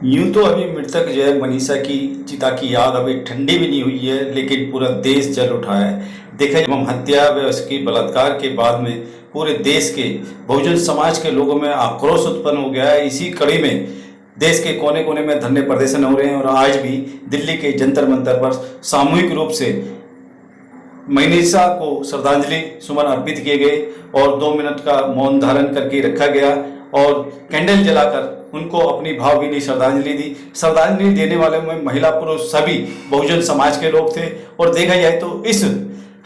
यूं तो अभी मृतक जो है मनीषा की चिता की याद अभी ठंडी भी नहीं हुई है, लेकिन पूरा देश जल उठा है। देखा जाए हत्या व उसकी बलात्कार के बाद में पूरे देश के बहुजन समाज के लोगों में आक्रोश उत्पन्न हो गया है। इसी कड़ी में देश के कोने कोने में धरने प्रदर्शन हो रहे हैं और आज भी दिल्ली के जंतर मंतर पर सामूहिक रूप से मनीषा को श्रद्धांजलि सुमन अर्पित किए गए और 2 मिनट का मौन धारण करके रखा गया और कैंडल जलाकर उनको अपनी भावभीनी श्रद्धांजलि दी। श्रद्धांजलि देने वाले में महिला पुरुष सभी बहुजन समाज के लोग थे। और देखा जाए तो इस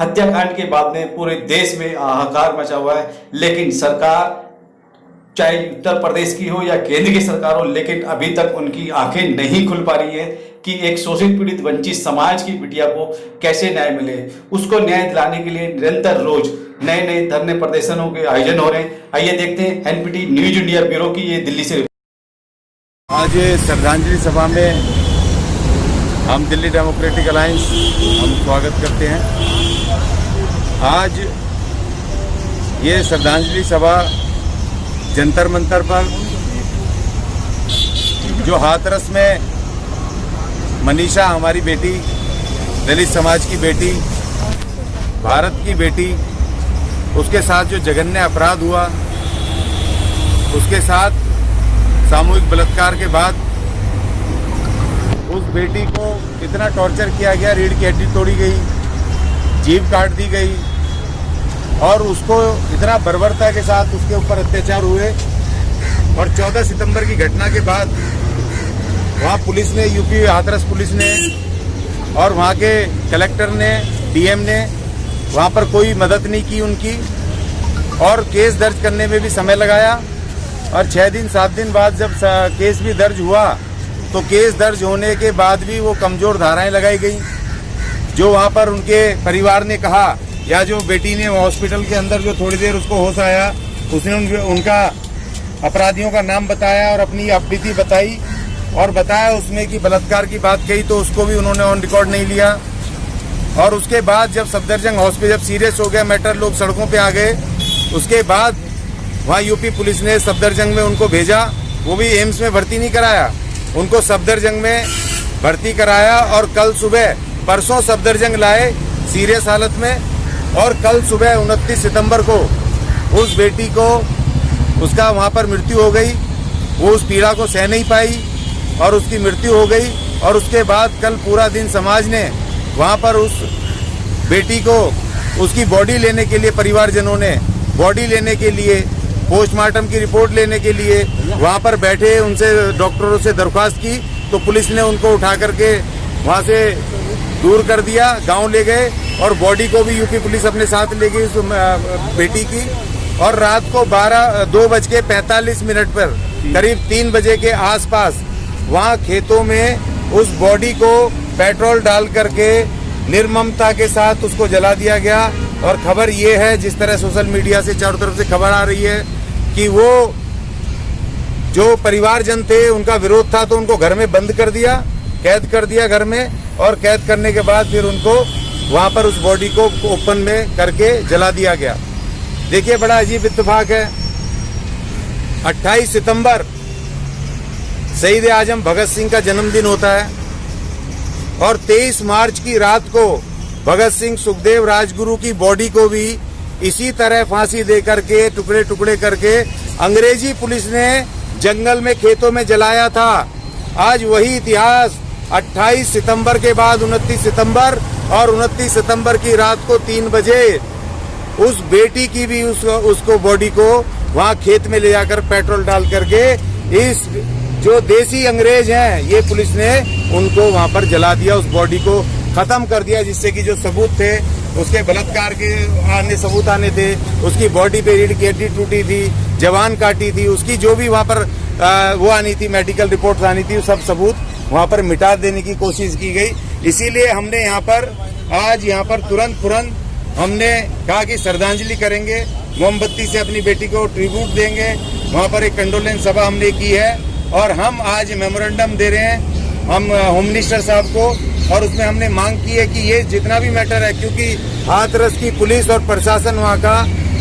हत्याकांड के बाद में पूरे देश में हाहाकार मचा हुआ है, लेकिन सरकार चाहे उत्तर प्रदेश की हो या केंद्र की सरकार हो, लेकिन अभी तक उनकी आंखें नहीं खुल पा रही है कि एक शोषित पीड़ित वंचित समाज की बिटिया को कैसे न्याय मिले। उसको न्याय दिलाने के लिए निरंतर रोज नए नए धरने प्रदर्शनों के आयोजन हो रहे हैं। आइए देखते हैं एनपीटी न्यूज इंडिया ब्यूरो की ये दिल्ली से। आज श्रद्धांजलि सभा में हम दिल्ली डेमोक्रेटिक अलायंस हम स्वागत करते हैं। आज ये श्रद्धांजलि सभा जंतर मंतर पर जो हाथरस में मनीषा हमारी बेटी, दलित समाज की बेटी, भारत की बेटी, उसके साथ जो जघन्य अपराध हुआ, उसके साथ सामूहिक बलात्कार के बाद उस बेटी को इतना टॉर्चर किया गया, रीढ़ की हड्डी तोड़ी गई, जीभ काट दी गई और उसको इतना बर्बरता के साथ उसके ऊपर अत्याचार हुए। और 14 सितंबर की घटना के बाद वहाँ पुलिस ने, यूपी हाथरस पुलिस ने और वहाँ के कलेक्टर ने, डीएम ने वहाँ पर कोई मदद नहीं की उनकी, और केस दर्ज करने में भी समय लगाया। और 6 दिन 7 दिन बाद जब केस भी दर्ज हुआ तो केस दर्ज होने के बाद भी वो कमजोर धाराएं लगाई गई। जो वहाँ पर उनके परिवार ने कहा या जो बेटी ने हॉस्पिटल के अंदर जो थोड़ी देर उसको होश आया, उसने उनका अपराधियों का नाम बताया और अपनी आपबीती बताई और बताया उसमें कि बलात्कार की बात कही, तो उसको भी उन्होंने ऑन रिकॉर्ड नहीं लिया। और उसके बाद जब सफदरजंग हॉस्पिटल जब सीरियस हो गया मैटर, लोग सड़कों पे आ गए, उसके बाद वहाँ यूपी पुलिस ने सफदरजंग में उनको भेजा। वो भी एम्स में भर्ती नहीं कराया, उनको सफदरजंग में भर्ती कराया। और कल सुबह, परसों सफदरजंग लाए सीरियस हालत में, और कल सुबह 29 सितंबर को उस बेटी को, उसका वहाँ पर मृत्यु हो गई। वो उस पीड़ा को सह नहीं पाई और उसकी मृत्यु हो गई। और उसके बाद कल पूरा दिन समाज ने वहाँ पर उस बेटी को, उसकी बॉडी लेने के लिए, परिवारजनों ने बॉडी लेने के लिए, पोस्टमार्टम की रिपोर्ट लेने के लिए वहाँ पर बैठे, उनसे डॉक्टरों से दरख्वास्त की, तो पुलिस ने उनको उठा करके वहाँ से दूर कर दिया, गांव ले गए। और बॉडी को भी यूपी पुलिस अपने साथ ले गई उस बेटी की। और रात को 2:45 पर करीब 3 बजे के आसपास वहाँ खेतों में उस बॉडी को पेट्रोल डाल करके निर्ममता के साथ उसको जला दिया गया। और खबर ये है, जिस तरह सोशल मीडिया से चारों तरफ से खबर आ रही है कि वो जो परिवारजन थे उनका विरोध था, तो उनको घर में बंद कर दिया, कैद कर दिया घर में। और कैद करने के बाद फिर उनको वहां पर उस बॉडी को ओपन में करके जला दिया गया। देखिए, बड़ा अजीब इत्तेफाक है। 28 सितंबर शहीद आजम भगत सिंह का जन्मदिन होता है और 23 मार्च की रात को भगत सिंह, सुखदेव, राजगुरु की बॉडी को भी इसी तरह फांसी दे करके, टुकड़े टुकड़े करके अंग्रेजी पुलिस ने जंगल में, खेतों में जलाया था। आज वही इतिहास 28 सितंबर के बाद 29 सितंबर और 29 सितंबर की रात को 3 बजे उस बेटी की भी उसको बॉडी को वहां खेत में ले जाकर पेट्रोल डाल करके, इस जो देसी अंग्रेज हैं, ये पुलिस ने उनको वहां पर जला दिया, उस बॉडी को खत्म कर दिया। जिससे कि जो सबूत थे, उसके बलात्कार के सबूत आने थे, उसकी बॉडी पे रीढ़ की हड्डी टूटी थी, जवान काटी थी, उसकी जो भी वहां पर वो आनी थी, मेडिकल रिपोर्ट आनी थी, सब सबूत वहां पर मिटा देने की कोशिश की गई। इसीलिए हमने यहाँ पर आज तुरंत हमने कहा कि श्रद्धांजलि करेंगे, मोमबत्ती से अपनी बेटी को ट्रिब्यूट देंगे। वहां पर एक कंडोलेंस सभा हमने की है और हम आज मेमोरेंडम दे रहे हैं हम होम मिनिस्टर साहब को, और उसमें हमने मांग की है कि ये जितना भी मैटर है, क्योंकि हाथरस की पुलिस और प्रशासन वहाँ का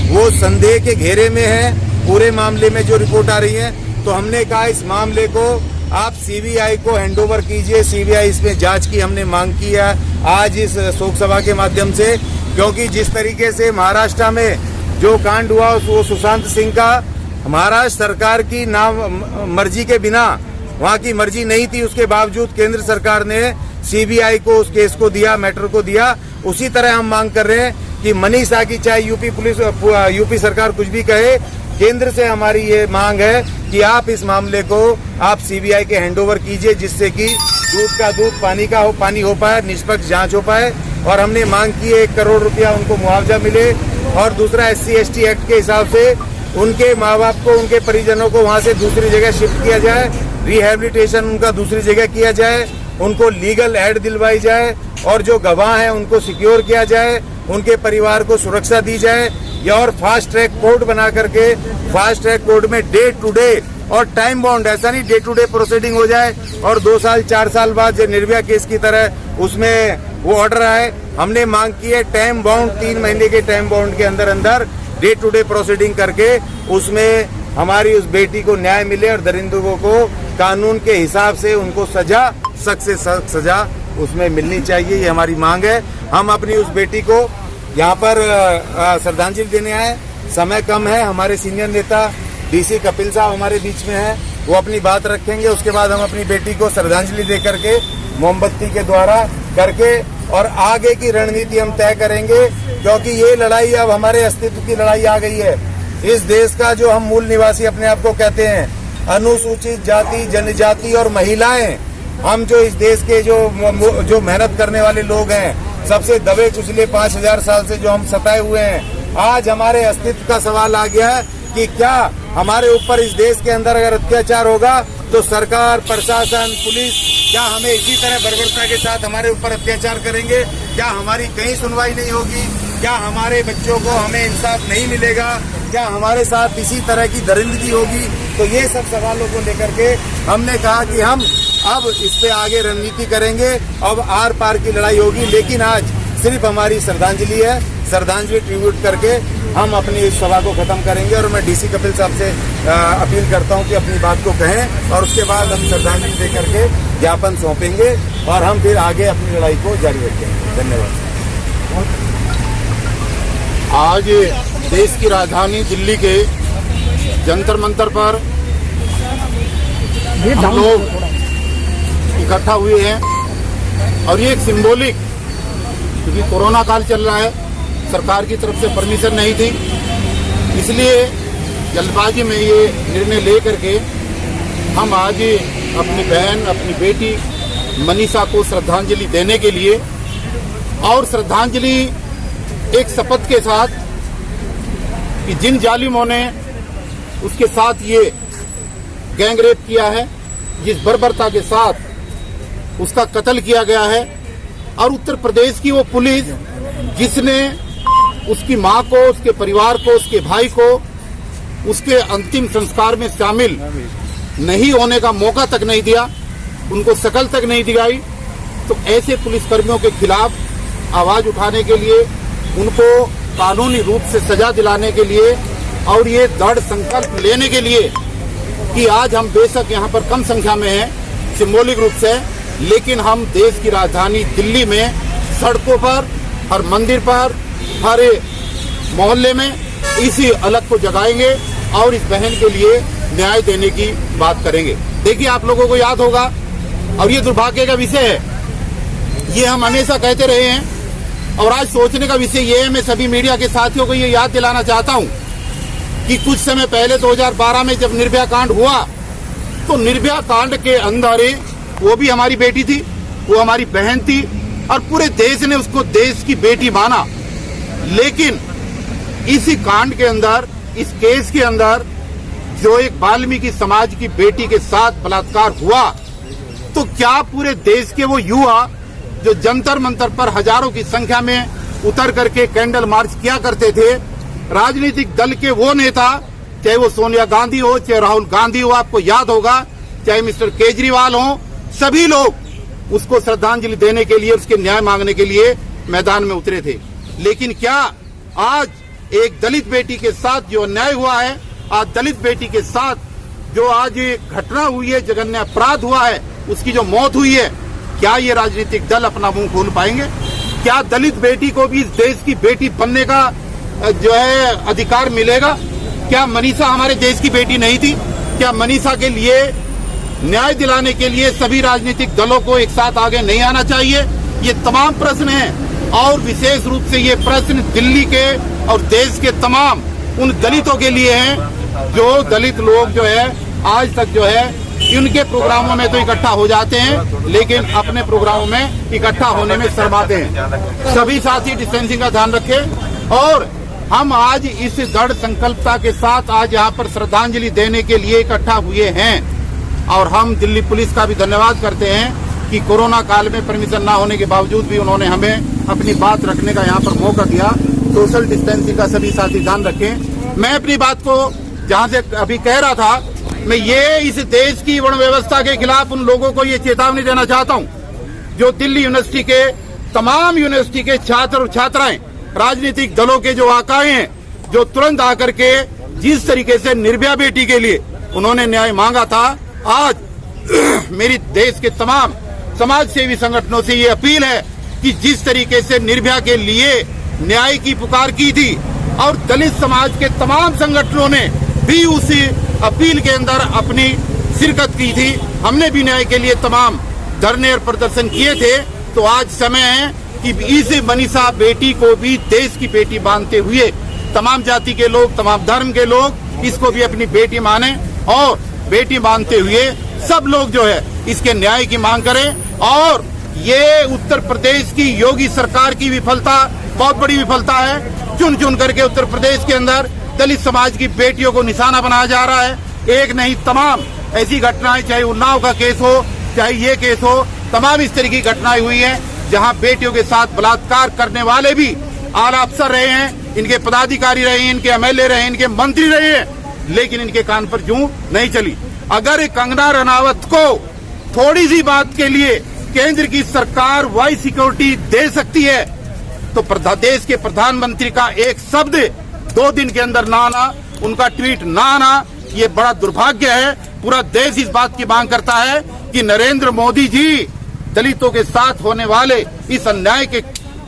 वो संदेह के घेरे में है पूरे मामले में जो रिपोर्ट आ रही है, तो हमने कहा इस मामले को आप सीबीआई को हैंडओवर कीजिए। सीबीआई इसमें जांच की हमने मांग की है आज इस शोक सभा के माध्यम से, क्योंकि जिस तरीके से महाराष्ट्र में जो कांड हुआ वो सुशांत सिंह का महाराष्ट्र सरकार की मर्जी के बिना, वहां की मर्जी नहीं थी, उसके बावजूद केंद्र सरकार ने सीबीआई को उस केस को दिया, मैटर को दिया। उसी तरह हम मांग कर रहे हैं कि मनीषा की, चाहे यूपी सरकार कुछ भी कहे, केंद्र से हमारी ये मांग है कि आप इस मामले को आप सीबीआई के हैंडओवर कीजिए, जिससे कि दूध का दूध, पानी हो पाए, निष्पक्ष जांच हो पाए। और हमने मांग की 1 करोड़ रुपया उनको मुआवजा मिले। और दूसरा SC/ST एक्ट के हिसाब से उनके माँ बाप को, उनके परिजनों को वहाँ से दूसरी जगह शिफ्ट किया जाए, रिहेबिलिटेशन उनका दूसरी जगह किया जाए, उनको लीगल एड दिलवाई जाए और जो गवाह हैं उनको सिक्योर किया जाए, उनके परिवार को सुरक्षा दी जाए। या और फास्ट ट्रैक कोर्ट बना करके, फास्ट ट्रैक कोर्ट में डे टू डे और टाइम बाउंड, ऐसा नहीं डे टू डे प्रोसीडिंग हो जाए और 2 साल 4 साल बाद जो निर्भया केस की तरह उसमें वो ऑर्डर आए। हमने मांग की है टाइम बाउंड, 3 महीने के टाइम बाउंड के अंदर अंदर डे टू डे प्रोसीडिंग करके उसमें हमारी उस बेटी को न्याय मिले और दरिंदों को कानून के हिसाब से उनको सजा, सख्त से सख्त सजा उसमें मिलनी चाहिए। ये हमारी मांग है। हम अपनी उस बेटी को यहाँ पर श्रद्धांजलि देने आए। समय कम है। हमारे सीनियर नेता DC कपिल साहब हमारे बीच में हैं, वो अपनी बात रखेंगे। उसके बाद हम अपनी बेटी को श्रद्धांजलि दे करके, मोमबत्ती के द्वारा करके और आगे की रणनीति हम तय करेंगे, क्योंकि ये लड़ाई अब हमारे अस्तित्व की लड़ाई आ गई है। इस देश का जो हम मूल निवासी अपने आप को कहते हैं, अनुसूचित जाति, जनजाति और महिलाएं, हम जो इस देश के जो मेहनत करने वाले लोग हैं, सबसे दबे कुचले 5000 साल से जो हम सताए हुए हैं, आज हमारे अस्तित्व का सवाल आ गया है कि क्या हमारे ऊपर इस देश के अंदर अगर अत्याचार होगा तो सरकार, प्रशासन, पुलिस क्या हमें इसी तरह बर्बरता के साथ हमारे ऊपर अत्याचार करेंगे? क्या हमारी कहीं सुनवाई नहीं होगी? क्या हमारे बच्चों को हमें इंसाफ नहीं मिलेगा? क्या हमारे साथ इसी तरह की दरिंदगी होगी? तो ये सब सवालों को लेकर के हमने कहा कि हम अब इस पे आगे रणनीति करेंगे। अब आर पार की लड़ाई होगी, लेकिन आज सिर्फ हमारी श्रद्धांजलि है। श्रद्धांजलि ट्रिब्यूट करके हम अपनी इस सभा को खत्म करेंगे। और मैं DC कपिल साहब से अपील करता हूं कि अपनी बात को कहें और उसके बाद हम श्रद्धांजलि दे करके ज्ञापन सौंपेंगे और हम फिर आगे अपनी लड़ाई को जारी रखेंगे। धन्यवाद। आज देश की राजधानी दिल्ली के जंतर मंतर पर हम लोग इकट्ठा हुए हैं और ये एक सिंबॉलिक, क्योंकि कोरोना काल चल रहा है, सरकार की तरफ से परमिशन नहीं थी, इसलिए जल्दबाजी में ये निर्णय ले करके हम आज अपनी बहन, अपनी बेटी मनीषा को श्रद्धांजलि देने के लिए, और श्रद्धांजलि एक शपथ के साथ कि जिन जालिमों ने उसके साथ ये गैंग रेप किया है, जिस बर्बरता के साथ उसका कत्ल किया गया है, और उत्तर प्रदेश की वो पुलिस जिसने उसकी मां को, उसके परिवार को, उसके भाई को उसके अंतिम संस्कार में शामिल नहीं होने का मौका तक नहीं दिया, उनको शकल तक नहीं दिखाई, तो ऐसे पुलिसकर्मियों के खिलाफ आवाज उठाने के लिए, उनको कानूनी रूप से सजा दिलाने के लिए और ये दृढ़ संकल्प लेने के लिए कि आज हम बेशक यहाँ पर कम संख्या में हैं सिंबॉलिक रूप से, लेकिन हम देश की राजधानी दिल्ली में सड़कों पर, हर मंदिर पर, हर मोहल्ले में इसी अलग को जगाएंगे और इस बहन के लिए न्याय देने की बात करेंगे। देखिए, आप लोगों को याद होगा, और ये दुर्भाग्य का विषय है, ये हम हमेशा कहते रहे हैं और आज सोचने का विषय ये है, मैं सभी मीडिया के साथियों को ये याद दिलाना चाहता हूं कि कुछ समय पहले 2012 में जब निर्भया कांड हुआ, तो निर्भया कांड के अंदर वो भी हमारी बेटी थी, वो हमारी बहन थी और पूरे देश ने उसको देश की बेटी माना। लेकिन इसी कांड के अंदर, इस केस के अंदर जो एक वाल्मीकि समाज की बेटी के साथ बलात्कार हुआ, तो क्या पूरे देश के वो युवा जो जंतर मंतर पर हजारों की संख्या में उतर करके कैंडल मार्च किया करते थे, राजनीतिक दल के वो नेता, चाहे वो सोनिया गांधी हो, चाहे राहुल गांधी हो, आपको याद होगा, चाहे मिस्टर केजरीवाल हो, सभी लोग उसको श्रद्धांजलि देने के लिए, उसके न्याय मांगने के लिए मैदान में उतरे थे। लेकिन क्या आज एक दलित बेटी के साथ जो अन्याय हुआ है, आज दलित बेटी के साथ जो आज ये घटना हुई है, जघन्य अपराध हुआ है, उसकी जो मौत हुई है, क्या ये राजनीतिक दल अपना मुंह खोल पाएंगे? क्या दलित बेटी को भी इस देश की बेटी बनने का जो है अधिकार मिलेगा? क्या मनीषा हमारे देश की बेटी नहीं थी? क्या मनीषा के लिए न्याय दिलाने के लिए सभी राजनीतिक दलों को एक साथ आगे नहीं आना चाहिए? ये तमाम प्रश्न हैं और विशेष रूप से ये प्रश्न दिल्ली के और देश के तमाम उन दलितों के लिए हैं जो दलित लोग जो है आज तक जो है इनके प्रोग्रामों में तो इकट्ठा हो जाते हैं, लेकिन अपने प्रोग्रामों में इकट्ठा होने में शर्माते हैं। सभी साथी डिस्टेंसिंग का ध्यान रखें और हम आज इस दृढ़ संकल्पता के साथ आज यहाँ पर श्रद्धांजलि देने के लिए इकट्ठा हुए हैं। और हम दिल्ली पुलिस का भी धन्यवाद करते हैं कि कोरोना काल में परमिशन ना होने के बावजूद भी उन्होंने हमें अपनी बात रखने का यहाँ पर मौका दिया। सोशल डिस्टेंसिंग का सभी साथी ध्यान रखें। मैं अपनी बात को जहाँ से अभी कह रहा था, मैं ये इस देश की वर्ण व्यवस्था के खिलाफ उन लोगों को ये चेतावनी देना चाहता हूँ जो दिल्ली यूनिवर्सिटी के तमाम यूनिवर्सिटी के छात्र और छात्राएं, राजनीतिक दलों के जो आकाएं हैं, जो तुरंत आकर के जिस तरीके से निर्भया बेटी के लिए उन्होंने न्याय मांगा था, आज मेरी देश के तमाम समाज सेवी संगठनों से ये अपील है कि जिस तरीके से निर्भया के लिए न्याय की पुकार की थी और दलित समाज के तमाम संगठनों ने भी उसी अपील के अंदर अपनी शिरकत की थी, हमने भी न्याय के लिए तमाम धरने और प्रदर्शन किए थे, तो आज समय है कि इस मनीषा बेटी को भी देश की बेटी मानते हुए तमाम जाति के लोग, तमाम धर्म के लोग इसको भी अपनी बेटी माने और बेटी मानते हुए सब लोग जो है इसके न्याय की मांग करें। और ये उत्तर प्रदेश की योगी सरकार की विफलता बहुत बड़ी विफलता है। चुन चुन करके उत्तर प्रदेश के अंदर दलित समाज की बेटियों को निशाना बनाया जा रहा है। एक नहीं तमाम ऐसी घटनाएं, चाहे उन्नाव का केस हो, चाहे ये केस हो, तमाम इस तरह की घटनाएं हुई हैं जहां बेटियों के साथ बलात्कार करने वाले भी आला अफसर रहे हैं, इनके पदाधिकारी रहे हैं, इनके एमएलए रहे हैं, इनके मंत्री रहे हैं, लेकिन इनके कान पर जूं नहीं चली। अगर कंगना रनावत को थोड़ी सी बात के लिए केंद्र की सरकार वाई सिक्योरिटी दे सकती है तो देश के प्रधानमंत्री का एक शब्द 2 दिन के अंदर ना आना, उनका ट्वीट ना आना, ये बड़ा दुर्भाग्य है। पूरा देश इस बात की मांग करता है कि नरेंद्र मोदी जी दलितों के साथ होने वाले इस अन्याय के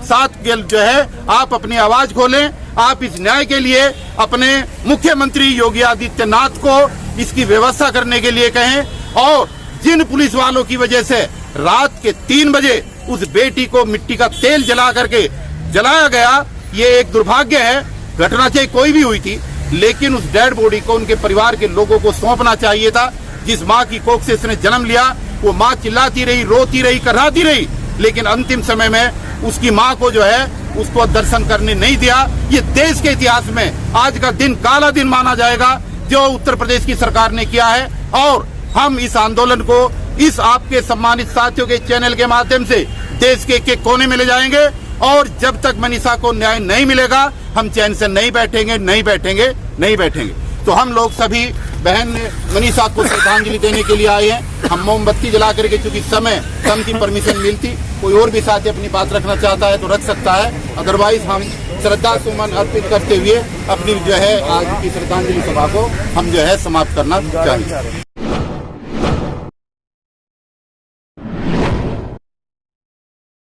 साथ जो है आप अपनी आवाज खोलें। आप इस न्याय के लिए अपने मुख्यमंत्री योगी आदित्यनाथ को इसकी व्यवस्था करने के लिए कहें। और जिन पुलिस वालों की वजह से रात के 3 बजे उस बेटी को मिट्टी का तेल जला करके जलाया गया, ये एक दुर्भाग्य है। घटना चाहे कोई भी हुई थी, लेकिन उस डेड बॉडी को उनके परिवार के लोगों को सौंपना चाहिए था। जिस माँ की कोख से इसने जन्म लिया, वो माँ चिल्लाती रही, रोती रही, कराती रही, लेकिन अंतिम समय में उसकी माँ को जो है उसको दर्शन करने नहीं दिया। ये देश के इतिहास में आज का दिन काला दिन माना जाएगा जो उत्तर प्रदेश की सरकार ने किया है। और हम इस आंदोलन को इस आपके सम्मानित साथियों के चैनल के माध्यम से देश के एक कोने में ले जाएंगे और जब तक मनीषा को न्याय नहीं मिलेगा हम चैन से नहीं बैठेंगे, नहीं बैठेंगे, नहीं बैठेंगे। तो हम लोग सभी बहन मनीषा को श्रद्धांजलि देने के लिए आए हैं। हम मोमबत्ती जला करके, चूंकि समय कम की परमिशन मिलती, कोई और भी साथी अपनी बात रखना चाहता है तो रख सकता है, अदरवाइज हम श्रद्धा सुमन अर्पित करते हुए अपनी जो है आज की श्रद्धांजलि सभा को हम जो है समाप्त करना चाहिए।